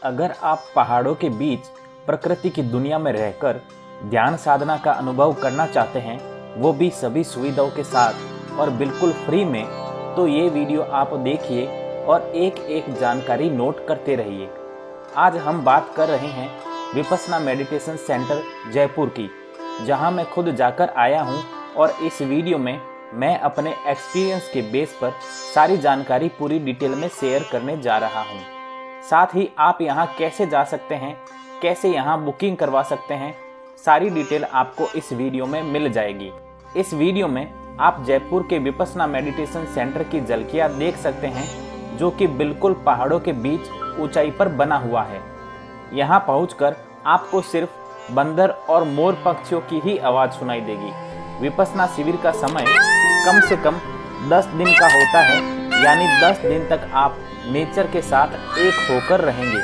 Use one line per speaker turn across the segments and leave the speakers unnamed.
अगर आप पहाड़ों के बीच प्रकृति की दुनिया में रहकर ध्यान साधना का अनुभव करना चाहते हैं, वो भी सभी सुविधाओं के साथ और बिल्कुल फ्री में, तो ये वीडियो आप देखिए और एक एक जानकारी नोट करते रहिए। आज हम बात कर रहे हैं विपस्सना मेडिटेशन सेंटर जयपुर की, जहां मैं खुद जाकर आया हूं और इस वीडियो में मैं अपने एक्सपीरियंस के बेस पर सारी जानकारी पूरी डिटेल में शेयर करने जा रहा हूं। साथ ही आप यहां कैसे जा सकते हैं, कैसे यहां बुकिंग करवा सकते हैं, सारी डिटेल आपको इस वीडियो में मिल जाएगी। इस वीडियो में आप जयपुर के विपस्सना मेडिटेशन सेंटर की झलकियां देख सकते हैं, जो कि बिल्कुल पहाड़ों के बीच ऊंचाई पर बना हुआ है। यहां पहुंचकर आपको सिर्फ बंदर और मोर पक्षियों की ही आवाज़ सुनाई देगी। विपस्सना शिविर का समय कम से कम 10 दिन का होता है, यानी 10 दिन तक आप नेचर के साथ एक होकर रहेंगे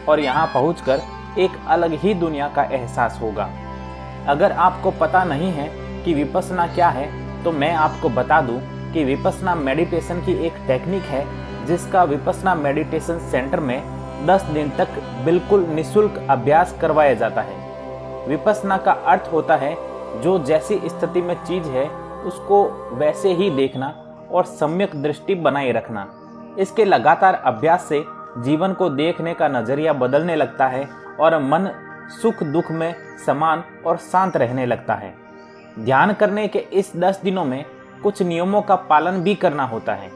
और यहाँ पहुँचकर एक अलग ही दुनिया का एहसास होगा। अगर आपको पता नहीं है कि विपस्सना क्या है, तो मैं आपको बता दूं कि विपस्सना मेडिटेशन की एक टेक्निक है, जिसका विपस्सना मेडिटेशन सेंटर में 10 दिन तक बिल्कुल निःशुल्क अभ्यास करवाया जाता है। विपस्सना का अर्थ होता है जो जैसी स्थिति में चीज है उसको वैसे ही देखना और सम्यक दृष्टि बनाए रखना। इसके लगातार अभ्यास से जीवन को देखने का नजरिया बदलने लगता है और मन सुख दुख में समान और शांत रहने लगता है। ध्यान करने के इस 10 दिनों में कुछ नियमों का पालन भी करना होता है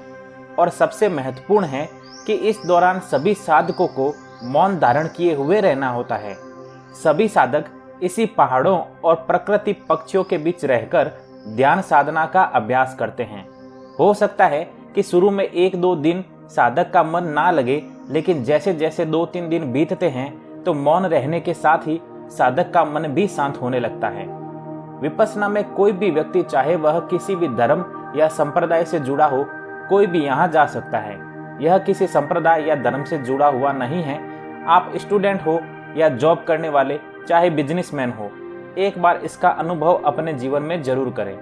और सबसे महत्वपूर्ण है कि इस दौरान सभी साधकों को मौन धारण किए हुए रहना होता है। सभी साधक इसी पहाड़ों और प्रकृति पक्षियों के बीच रहकर ध्यान साधना का अभ्यास करते हैं। हो सकता है कि शुरू में 1-2 दिन साधक का मन ना लगे, लेकिन जैसे जैसे 2-3 दिन बीतते हैं तो मौन रहने के साथ ही साधक का मन भी शांत होने लगता है। विपस्सना में कोई भी व्यक्ति, चाहे वह किसी भी धर्म या संप्रदाय से जुड़ा हो, कोई भी यहाँ जा सकता है। यह किसी संप्रदाय या धर्म से जुड़ा हुआ नहीं है। आप स्टूडेंट हो या जॉब करने वाले, चाहे बिजनेसमैन हो, एक बार इसका अनुभव अपने जीवन में जरूर करें।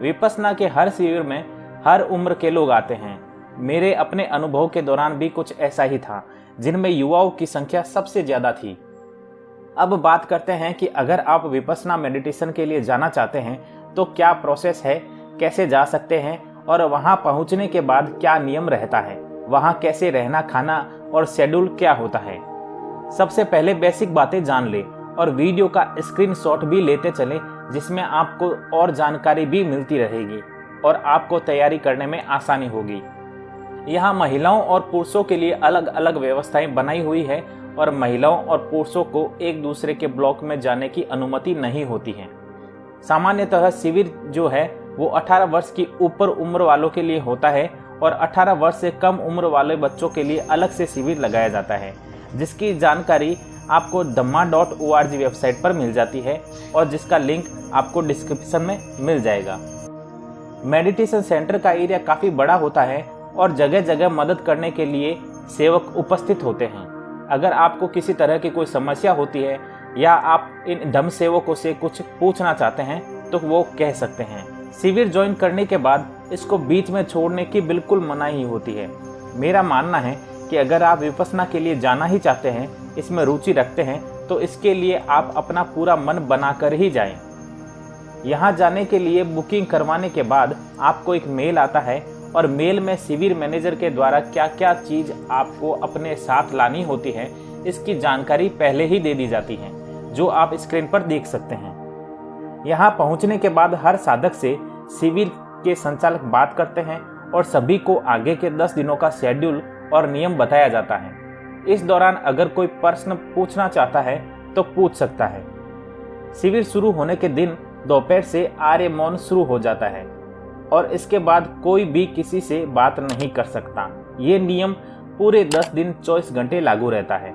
विपस्सना के हर शिविर में हर उम्र के लोग आते हैं। मेरे अपने अनुभव के दौरान भी कुछ ऐसा ही था, जिनमें युवाओं की संख्या सबसे ज्यादा थी। अब बात करते हैं कि अगर आप विपस्सना मेडिटेशन के लिए जाना चाहते हैं तो क्या प्रोसेस है, कैसे जा सकते हैं और वहां पहुंचने के बाद क्या नियम रहता है, वहां कैसे रहना खाना और शेड्यूल क्या होता है। सबसे पहले बेसिक बातें जान ले और वीडियो का स्क्रीनशॉट भी लेते चलें, जिसमें आपको और जानकारी भी मिलती रहेगी और आपको तैयारी करने में आसानी होगी। यहाँ महिलाओं और पुरुषों के लिए अलग अलग व्यवस्थाएं बनाई हुई है और महिलाओं और पुरुषों को एक दूसरे के ब्लॉक में जाने की अनुमति नहीं होती है। सामान्यतः शिविर जो है वो 18 वर्ष की ऊपर उम्र वालों के लिए होता है और 18 वर्ष से कम उम्र वाले बच्चों के लिए अलग से शिविर लगाया जाता है, जिसकी जानकारी आपको dhamma.org वेबसाइट पर मिल जाती है और जिसका लिंक आपको डिस्क्रिप्शन में मिल जाएगा। मेडिटेशन सेंटर का एरिया काफ़ी बड़ा होता है और जगह जगह मदद करने के लिए सेवक उपस्थित होते हैं। अगर आपको किसी तरह की कोई समस्या होती है या आप इन धम्म सेवकों से कुछ पूछना चाहते हैं तो वो कह सकते हैं। शिविर ज्वाइन करने के बाद इसको बीच में छोड़ने की बिल्कुल मनाही होती है। मेरा मानना है कि अगर आप विपस्सना के लिए जाना ही चाहते हैं, इसमें रुचि रखते हैं, तो इसके लिए आप अपना पूरा मन बनाकर ही जाएं। यहाँ जाने के लिए बुकिंग करवाने के बाद आपको एक मेल आता है और मेल में शिविर मैनेजर के द्वारा क्या क्या चीज़ आपको अपने साथ लानी होती है, इसकी जानकारी पहले ही दे दी जाती है, जो आप स्क्रीन पर देख सकते हैं। यहाँ पहुँचने के बाद हर साधक से शिविर के संचालक बात करते हैं और सभी को आगे के 10 दिनों का शेड्यूल और नियम बताया जाता है। इस दौरान अगर कोई प्रश्न पूछना चाहता है तो पूछ सकता है। शिविर शुरू होने के दिन दोपहर से आर्य मौन शुरू हो जाता है और इसके बाद कोई भी किसी से बात नहीं कर सकता। ये नियम पूरे 10 दिन 24 घंटे लागू रहता है।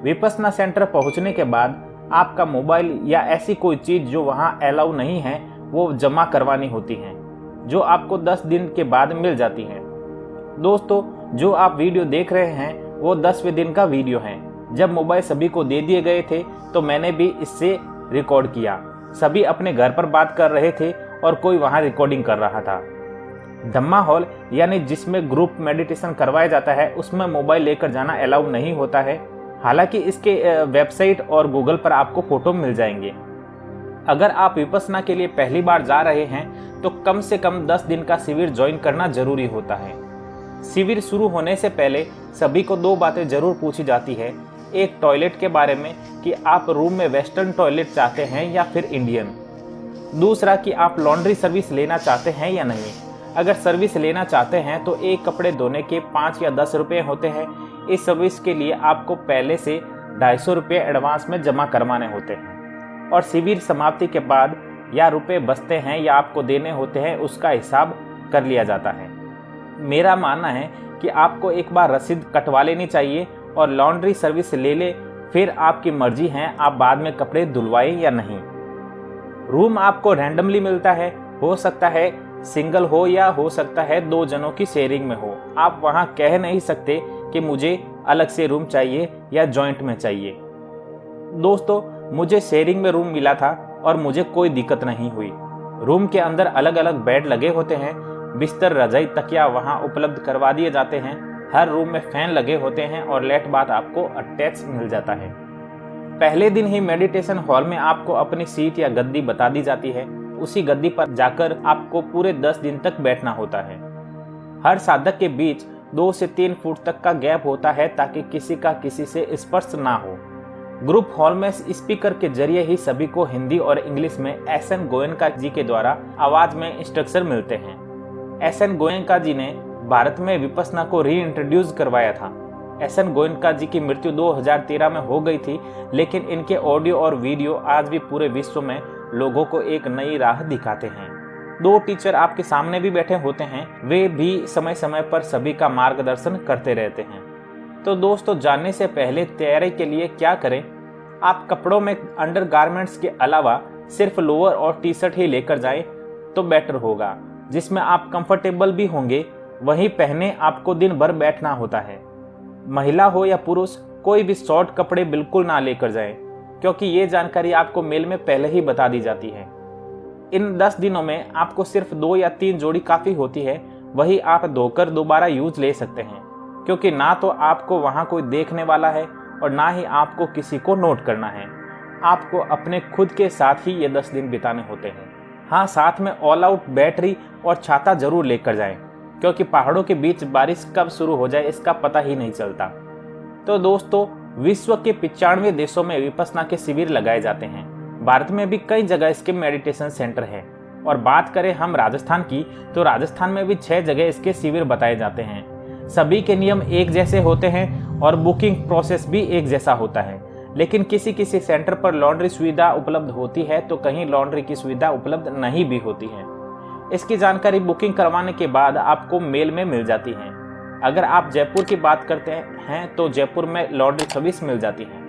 विपस्सना सेंटर पहुंचने के बाद आपका मोबाइल या ऐसी कोई चीज़ जो वहां अलाउ नहीं है वो जमा करवानी होती है, जो आपको 10 दिन के बाद मिल जाती है। दोस्तों, जो आप वीडियो देख रहे हैं वो 10वें दिन का वीडियो है। जब मोबाइल सभी को दे दिए गए थे तो मैंने भी इससे रिकॉर्ड किया। सभी अपने घर पर बात कर रहे थे और कोई वहाँ रिकॉर्डिंग कर रहा था। धम्मा हॉल यानी जिसमें ग्रुप मेडिटेशन करवाया जाता है, उसमें मोबाइल लेकर जाना अलाउ नहीं होता है। हालांकि इसके वेबसाइट और गूगल पर आपको फोटो मिल जाएंगे। अगर आप विपस्सना के लिए पहली बार जा रहे हैं तो कम से कम 10 दिन का शिविर ज्वाइन करना जरूरी होता है। शिविर शुरू होने से पहले सभी को 2 बातें जरूर पूछी जाती है। एक, टॉयलेट के बारे में कि आप रूम में वेस्टर्न टॉयलेट चाहते हैं या फिर इंडियन। दूसरा कि आप लॉन्ड्री सर्विस लेना चाहते हैं या नहीं। अगर सर्विस लेना चाहते हैं तो एक कपड़े धोने के 5 या 10 रुपये होते हैं। इस सर्विस के लिए आपको पहले से 250 रुपये एडवांस में जमा करवाने होते हैं और शिविर समाप्ति के बाद या रुपए बचते हैं या आपको देने होते हैं, उसका हिसाब कर लिया जाता है। मेरा मानना है कि आपको एक बार रसीद कटवा लेनी चाहिए और लॉन्ड्री सर्विस ले ले, फिर आपकी मर्जी है आप बाद में कपड़े धुलवाएं या नहीं। रूम आपको रैंडमली मिलता है, हो सकता है सिंगल हो या हो सकता है 2 जनों की शेयरिंग में हो। आप वहां कह नहीं सकते कि मुझे अलग से रूम चाहिए या जॉइंट में चाहिए। दोस्तों, मुझे शेयरिंग में रूम मिला था और मुझे कोई दिक्कत नहीं हुई। रूम के अंदर अलग अलग बेड लगे होते हैं, बिस्तर, रजाई, तकिया वहां उपलब्ध करवा दिए जाते हैं। हर रूम में फैन लगे होते हैं और लेट बाथ आपको अटैच मिल जाता है। पहले दिन ही मेडिटेशन हॉल में आपको अपनी सीट या गद्दी बता दी जाती है। उसी गद्दी पर जाकर आपको पूरे 10 दिन तक बैठना होता है। हर साधक के बीच 2 से 3 फुट तक का गैप होता है ताकि किसी का किसी से स्पर्श ना हो। ग्रुप हॉल में स्पीकर के जरिए ही सभी को हिंदी और इंग्लिश में एस.एन. गोयनका जी के द्वारा आवाज में इंस्ट्रक्शन मिलते हैं। एस.एन. गोयनका जी ने भारत में विपस्सना को री इंट्रोड्यूस करवाया था। एस.एन. गोयनका जी की मृत्यु 2013 में हो गई थी, लेकिन इनके ऑडियो और वीडियो आज भी पूरे विश्व में लोगों को एक नई राह दिखाते हैं। 2 टीचर आपके सामने भी बैठे होते हैं, वे भी समय समय पर सभी का मार्गदर्शन करते रहते हैं। तो दोस्तों, जानने से पहले तैयारी के लिए क्या करें? आप कपड़ों में अंडरगारमेंट्स के अलावा सिर्फ लोअर और टी शर्ट ही लेकर जाएं तो बेटर होगा, जिसमें आप कंफर्टेबल भी होंगे। वही पहने आपको दिन भर बैठना होता है। महिला हो या पुरुष, कोई भी शॉर्ट कपड़े बिल्कुल ना लेकर जाएं, क्योंकि ये जानकारी आपको मेल में पहले ही बता दी जाती है। इन 10 दिनों में आपको सिर्फ 2 या 3 जोड़ी काफी होती है, वही आप धोकर दोबारा यूज ले सकते हैं, क्योंकि ना तो आपको वहां कोई देखने वाला है और ना ही आपको किसी को नोट करना है। आपको अपने खुद के साथ ही ये 10 दिन बिताने होते हैं। हाँ, साथ में ऑल आउट बैटरी और छाता जरूर लेकर जाएं, क्योंकि पहाड़ों के बीच बारिश कब शुरू हो जाए इसका पता ही नहीं चलता। तो दोस्तों, विश्व के 95 देशों में विपस्सना के शिविर लगाए जाते हैं। भारत में भी कई जगह इसके मेडिटेशन सेंटर है। और बात करें हम राजस्थान की, तो राजस्थान में भी 6 जगह इसके शिविर बताए जाते हैं। सभी के नियम एक जैसे होते हैं और बुकिंग प्रोसेस भी एक जैसा होता है, लेकिन किसी किसी सेंटर पर लॉन्ड्री सुविधा उपलब्ध होती है तो कहीं लॉन्ड्री की सुविधा उपलब्ध नहीं भी होती है। इसकी जानकारी बुकिंग करवाने के बाद आपको मेल में मिल जाती है। अगर आप जयपुर की बात करते हैं तो जयपुर में लॉन्ड्री सर्विस मिल जाती है।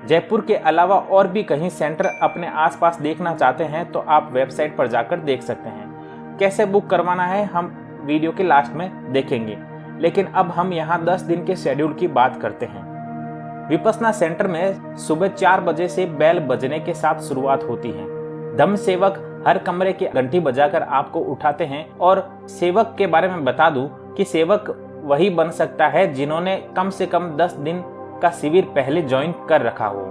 जयपुर के अलावा और भी कहीं सेंटर अपने आसपास देखना चाहते हैं तो आप वेबसाइट पर जाकर देख सकते हैं। कैसे बुक करवाना है हम वीडियो के लास्ट में देखेंगे, लेकिन अब हम यहाँ 10 दिन के शेड्यूल की बात करते हैं। विपस्सना सेंटर में सुबह 4 बजे से बेल बजने के साथ शुरुआत होती है। धम्म सेवक हर कमरे की घंटी बजाकर आपको उठाते हैं। और सेवक के बारे में बता दूं कि सेवक वही बन सकता है जिन्होंने कम से कम 10 दिन का शिविर पहले ज्वाइन कर रखा हो।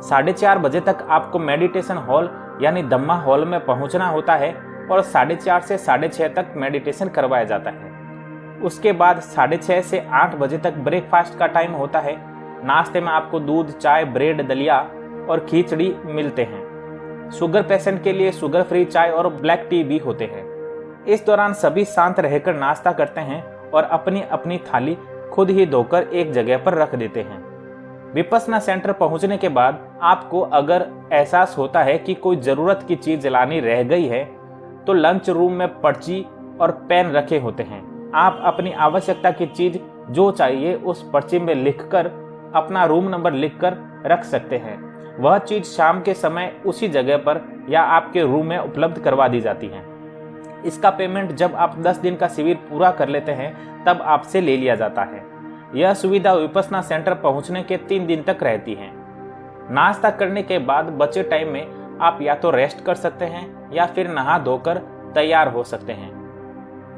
4:30 बजे तक आपको मेडिटेशन हॉल यानी धम्मा हॉल में पहुंचना होता है और 4:30 से 6:30 तक मेडिटेशन करवाया जाता है। उसके बाद 6:30 से 8 बजे तक ब्रेकफास्ट का टाइम होता है। नाश्ते में आपको दूध, चाय, ब्रेड, दलिया और खिचड़ी मिलते हैं। शुगर पेशेंट के लिए शुगर फ्री चाय और ब्लैक टी भी होते हैं। इस दौरान सभी शांत रहकर नाश्ता करते हैं और अपनी अपनी थाली खुद ही धोकर एक जगह पर रख देते हैं। विपस्सना सेंटर पहुंचने के बाद आपको अगर एहसास होता है कि कोई जरूरत की चीज लानी रह गई है तो लंच रूम में पर्ची और पेन रखे होते हैं। आप अपनी आवश्यकता की चीज जो चाहिए उस पर्ची में लिखकर अपना रूम नंबर लिखकर रख सकते हैं। वह चीज शाम के समय उसी जगह पर या आपके रूम में उपलब्ध करवा दी जाती है। इसका पेमेंट जब आप 10 दिन का शिविर पूरा कर लेते हैं तब आपसे ले लिया जाता है। यह सुविधा विपस्सना सेंटर पहुंचने के 3 दिन तक रहती है। नाश्ता करने के बाद बचे टाइम में आप या तो रेस्ट कर सकते हैं या फिर नहा धोकर तैयार हो सकते हैं।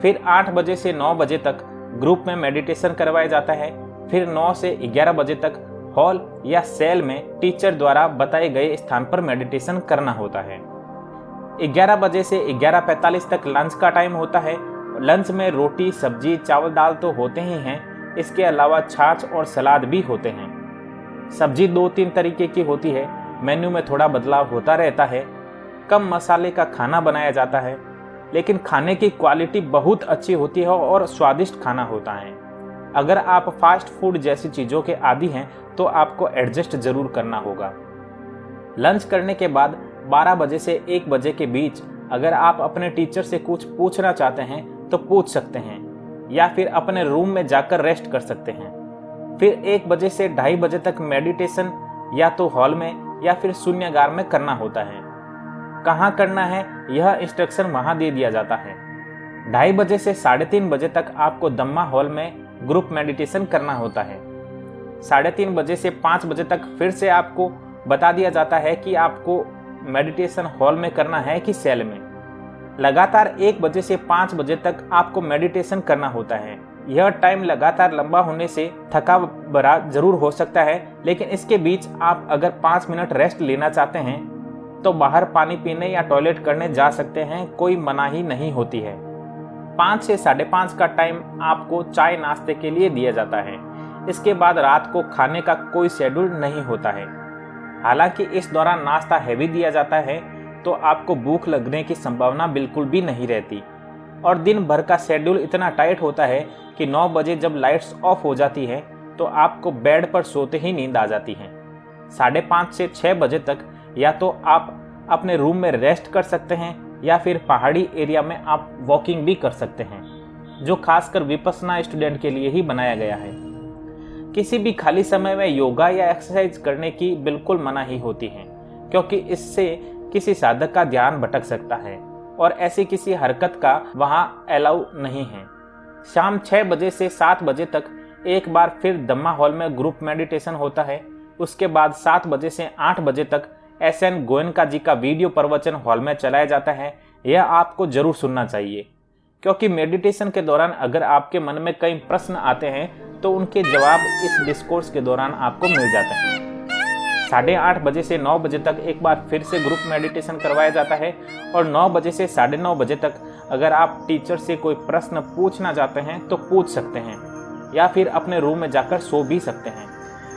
फिर 8 बजे से 9 बजे तक ग्रुप में मेडिटेशन करवाया जाता है। फिर 9 से 11 बजे तक हॉल या सेल में टीचर द्वारा बताए गए स्थान पर मेडिटेशन करना होता है। 11 बजे से 11:45 तक लंच का टाइम होता है। लंच में रोटी, सब्जी, चावल, दाल तो होते ही हैं, इसके अलावा छाछ और सलाद भी होते हैं। सब्जी 2-3 तरीके की होती है, मेन्यू में थोड़ा बदलाव होता रहता है। कम मसाले का खाना बनाया जाता है, लेकिन खाने की क्वालिटी बहुत अच्छी होती है और स्वादिष्ट खाना होता है। अगर आप फास्ट फूड जैसी चीज़ों के आदी हैं तो आपको एडजस्ट जरूर करना होगा। लंच करने के बाद 12 बजे से 1 बजे के बीच अगर आप अपने टीचर से कुछ पूछना चाहते हैं तो पूछ सकते हैं, या फिर अपने रूम में जाकर रेस्ट कर सकते हैं। फिर 1 बजे से 2:30 बजे तक मेडिटेशन या तो हॉल में या फिर शून्यागार में करना होता है। कहाँ करना है यह इंस्ट्रक्शन वहाँ दे दिया जाता है। 2:30 बजे से 3:30 बजे तक आपको दम्मा हॉल में ग्रुप मेडिटेशन करना होता है। 3:30 बजे से 5 बजे तक फिर से आपको बता दिया जाता है कि आपको मेडिटेशन हॉल में करना है कि सेल में। लगातार 1 बजे से 5 बजे तक आपको मेडिटेशन करना होता है। यह टाइम लगातार लंबा होने से थका भरा जरूर हो सकता है, लेकिन इसके बीच आप अगर 5 मिनट रेस्ट लेना चाहते हैं तो बाहर पानी पीने या टॉयलेट करने जा सकते हैं, कोई मनाही नहीं होती है। 5 से 5:30 का टाइम आपको चाय नाश्ते के लिए दिया जाता है। इसके बाद रात को खाने का कोई शेड्यूल नहीं होता है। हालांकि इस दौरान नाश्ता हैवी दिया जाता है तो आपको भूख लगने की संभावना बिल्कुल भी नहीं रहती। और दिन भर का शेड्यूल इतना टाइट होता है कि 9 बजे जब लाइट्स ऑफ हो जाती है तो आपको बेड पर सोते ही नींद आ जाती है। 5:30 से 6 बजे तक या तो आप अपने रूम में रेस्ट कर सकते हैं या फिर पहाड़ी एरिया में आप वॉकिंग भी कर सकते हैं, जो खासकर विपस्सना स्टूडेंट के लिए ही बनाया गया है। किसी भी खाली समय में योगा या एक्सरसाइज करने की बिल्कुल मनाही होती है, क्योंकि इससे किसी साधक का ध्यान भटक सकता है और ऐसी किसी हरकत का वहां अलाउ नहीं है। शाम 6 बजे से 7 बजे तक एक बार फिर दम्मा हॉल में ग्रुप मेडिटेशन होता है। उसके बाद 7 बजे से 8 बजे तक SN गोयनका जी का वीडियो प्रवचन हॉल में चलाया जाता है। यह आपको जरूर सुनना चाहिए, क्योंकि मेडिटेशन के दौरान अगर आपके मन में कई प्रश्न आते हैं तो उनके जवाब इस डिस्कोर्स के दौरान आपको मिल जाते हैं। 8:30 बजे से 9 बजे तक एक बार फिर से ग्रुप मेडिटेशन करवाया जाता है और 9 बजे से 9:30 बजे तक अगर आप टीचर से कोई प्रश्न पूछना चाहते हैं तो पूछ सकते हैं, या फिर अपने रूम में जाकर सो भी सकते हैं।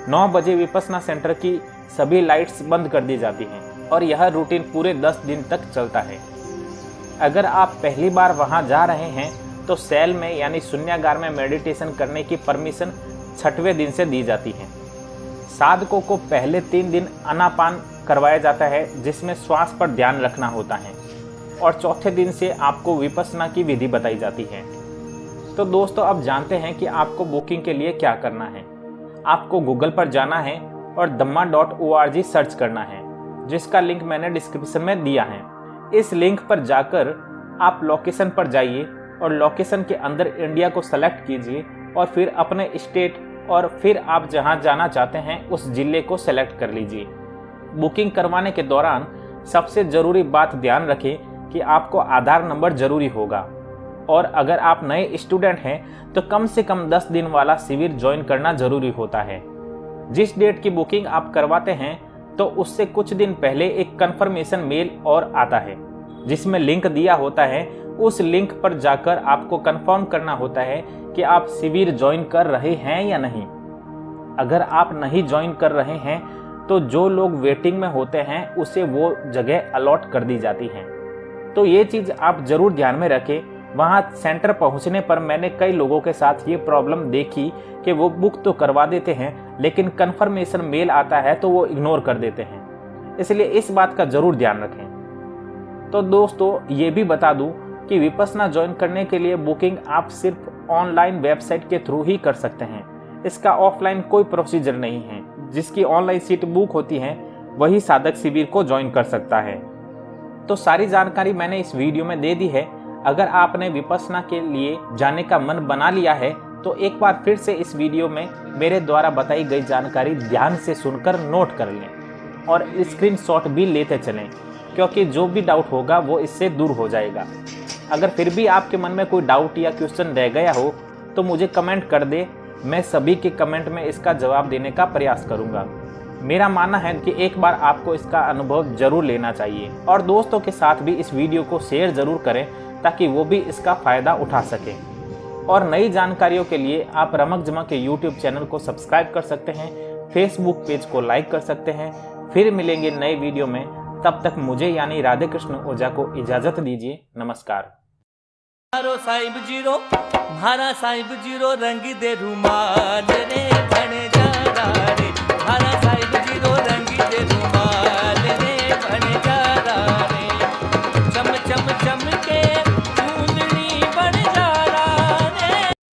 9 बजे विपस्सना सेंटर की सभी लाइट्स बंद कर दी जाती हैं और यह रूटीन पूरे 10 दिन तक चलता है। अगर आप पहली बार वहां जा रहे हैं तो सेल में यानी शून्यागार में मेडिटेशन करने की परमिशन 6वें दिन से दी जाती है। साधकों को पहले 3 दिन आनापान करवाया जाता है, जिसमें श्वास पर ध्यान रखना होता है, और चौथे दिन से आपको विपस्सना की विधि बताई जाती है। तो दोस्तों, अब जानते हैं कि आपको बुकिंग के लिए क्या करना है। आपको गूगल पर जाना है और dhamma.org सर्च करना है, जिसका लिंक मैंने डिस्क्रिप्शन में दिया है। इस लिंक पर जाकर आप लोकेशन पर जाइए और लोकेशन के अंदर इंडिया को सेलेक्ट कीजिए और फिर अपने स्टेट और फिर आप जहां जाना चाहते हैं उस जिले को सेलेक्ट कर लीजिए। बुकिंग करवाने के दौरान सबसे ज़रूरी बात ध्यान रखें कि आपको आधार नंबर जरूरी होगा, और अगर आप नए स्टूडेंट हैं तो कम से कम 10 दिन वाला शिविर ज्वाइन करना जरूरी होता है। जिस डेट की बुकिंग आप करवाते हैं तो उससे कुछ दिन पहले एक कंफर्मेशन मेल और आता है, जिसमें लिंक दिया होता है। उस लिंक पर जाकर आपको कंफर्म करना होता है कि आप शिविर ज्वाइन कर रहे हैं या नहीं। अगर आप नहीं ज्वाइन कर रहे हैं तो जो लोग वेटिंग में होते हैं उसे वो जगह अलॉट कर दी जाती है। तो ये चीज़ आप जरूर ध्यान में रखें। वहाँ सेंटर पहुँचने पर मैंने कई लोगों के साथ ये प्रॉब्लम देखी कि वो बुक तो करवा देते हैं, लेकिन कंफर्मेशन मेल आता है तो वो इग्नोर कर देते हैं। इसलिए इस बात का जरूर ध्यान रखें। तो दोस्तों, ये भी बता दूं कि विपस्सना ज्वाइन करने के लिए बुकिंग आप सिर्फ ऑनलाइन वेबसाइट के थ्रू ही कर सकते हैं। इसका ऑफलाइन कोई प्रोसीजर नहीं है। जिसकी ऑनलाइन सीट बुक होती है वही साधक शिविर को ज्वाइन कर सकता है। तो सारी जानकारी मैंने इस वीडियो में दे दी है। अगर आपने विपस्सना के लिए जाने का मन बना लिया है तो एक बार फिर से इस वीडियो में मेरे द्वारा बताई गई जानकारी ध्यान से सुनकर नोट कर लें और स्क्रीनशॉट भी लेते चलें, क्योंकि जो भी डाउट होगा वो इससे दूर हो जाएगा। अगर फिर भी आपके मन में कोई डाउट या क्वेश्चन रह गया हो तो मुझे कमेंट कर दे, मैं सभी के कमेंट में इसका जवाब देने का प्रयास करूंगा। मेरा मानना है कि एक बार आपको इसका अनुभव जरूर लेना चाहिए और दोस्तों के साथ भी इस वीडियो को शेयर जरूर करें ताकि वो भी इसका फायदा उठा सके। और नई जानकारियों के लिए आप रमक जमक के यूट्यूब चैनल को सब्सक्राइब कर सकते हैं, फेसबुक पेज को लाइक कर सकते हैं। फिर मिलेंगे नए वीडियो में, तब तक मुझे यानी राधे कृष्ण ओझा को इजाजत दीजिए। नमस्कार।
मारो साहिब जीरो, मारा साहिब जीरो, रंग दे रुमाल रे।